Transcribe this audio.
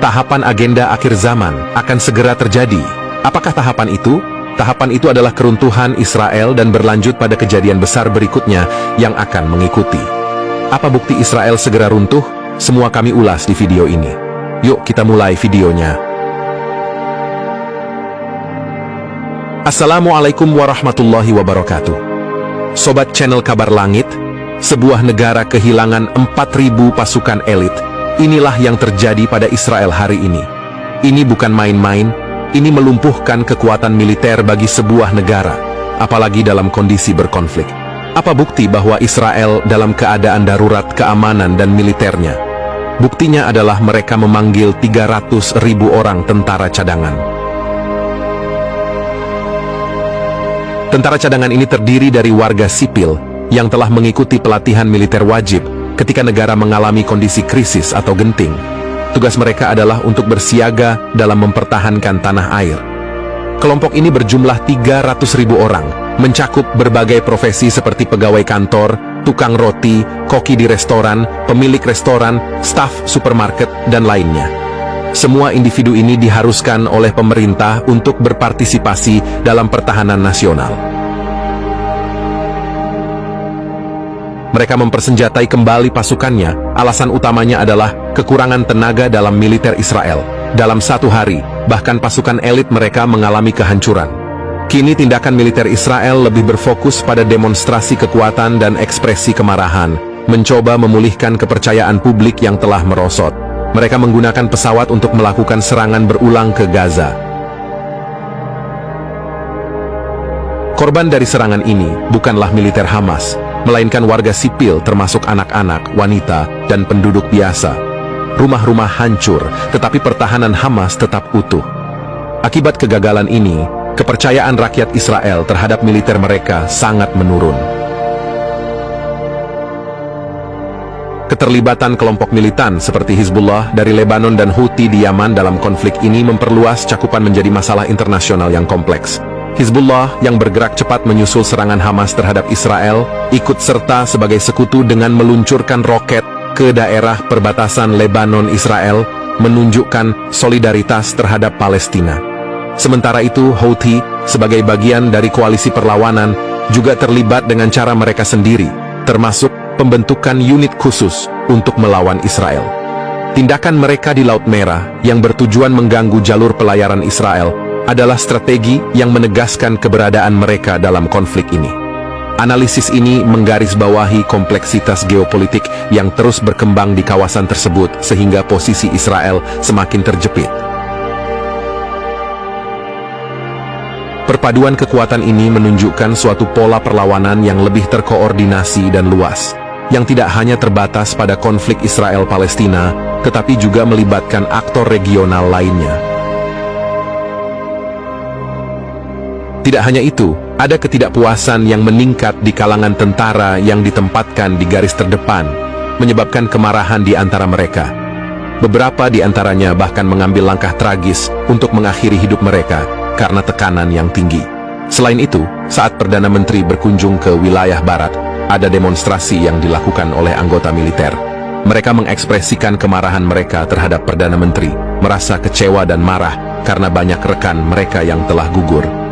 tahapan agenda akhir zaman akan segera terjadi. Apakah tahapan itu? Tahapan itu adalah keruntuhan Israel dan berlanjut pada kejadian besar berikutnya yang akan mengikuti. Apa bukti Israel segera runtuh? Semua kami ulas di video ini. Yuk kita mulai videonya. Assalamualaikum warahmatullahi wabarakatuh. Sobat channel Kabar Langit, sebuah negara kehilangan 4.000 pasukan elit. Inilah yang terjadi pada Israel hari ini. Ini bukan main-main, ini melumpuhkan kekuatan militer bagi sebuah negara, apalagi dalam kondisi berkonflik. Apa bukti bahwa Israel dalam keadaan darurat keamanan dan militernya? Buktinya adalah mereka memanggil 300.000 orang tentara cadangan. Tentara cadangan ini terdiri dari warga sipil yang telah mengikuti pelatihan militer wajib ketika negara mengalami kondisi krisis atau genting. Tugas mereka adalah untuk bersiaga dalam mempertahankan tanah air. Kelompok ini berjumlah 300.000 orang, mencakup berbagai profesi seperti pegawai kantor, tukang roti, koki di restoran, pemilik restoran, staf supermarket, dan lainnya. Semua individu ini diharuskan oleh pemerintah untuk berpartisipasi dalam pertahanan nasional. Mereka mempersenjatai kembali pasukannya. Alasan utamanya adalah kekurangan tenaga dalam militer Israel. Dalam satu hari, bahkan pasukan elit mereka mengalami kehancuran. Kini tindakan militer Israel lebih berfokus pada demonstrasi kekuatan dan ekspresi kemarahan, mencoba memulihkan kepercayaan publik yang telah merosot. Mereka menggunakan pesawat untuk melakukan serangan berulang ke Gaza. Korban dari serangan ini bukanlah militer Hamas, melainkan warga sipil termasuk anak-anak, wanita, dan penduduk biasa. Rumah-rumah hancur, tetapi pertahanan Hamas tetap utuh. Akibat kegagalan ini, kepercayaan rakyat Israel terhadap militer mereka sangat menurun. Keterlibatan kelompok militan seperti Hizbullah dari Lebanon dan Houthi di Yaman dalam konflik ini memperluas cakupan menjadi masalah internasional yang kompleks. Hizbullah yang bergerak cepat menyusul serangan Hamas terhadap Israel, ikut serta sebagai sekutu dengan meluncurkan roket ke daerah perbatasan Lebanon-Israel, menunjukkan solidaritas terhadap Palestina. Sementara itu, Houthi, sebagai bagian dari koalisi perlawanan, juga terlibat dengan cara mereka sendiri, termasuk pembentukan unit khusus untuk melawan Israel. Tindakan mereka di Laut Merah yang bertujuan mengganggu jalur pelayaran Israel adalah strategi yang menegaskan keberadaan mereka dalam konflik ini. Analisis ini menggarisbawahi kompleksitas geopolitik yang terus berkembang di kawasan tersebut sehingga posisi Israel semakin terjepit. Perpaduan kekuatan ini menunjukkan suatu pola perlawanan yang lebih terkoordinasi dan luas, yang tidak hanya terbatas pada konflik Israel-Palestina, tetapi juga melibatkan aktor regional lainnya. Tidak hanya itu, ada ketidakpuasan yang meningkat di kalangan tentara yang ditempatkan di garis terdepan, menyebabkan kemarahan di antara mereka. Beberapa di antaranya bahkan mengambil langkah tragis untuk mengakhiri hidup mereka karena tekanan yang tinggi. Selain itu, saat Perdana Menteri berkunjung ke wilayah barat, ada demonstrasi yang dilakukan oleh anggota militer. Mereka mengekspresikan kemarahan mereka terhadap Perdana Menteri, merasa kecewa dan marah karena banyak rekan mereka yang telah gugur.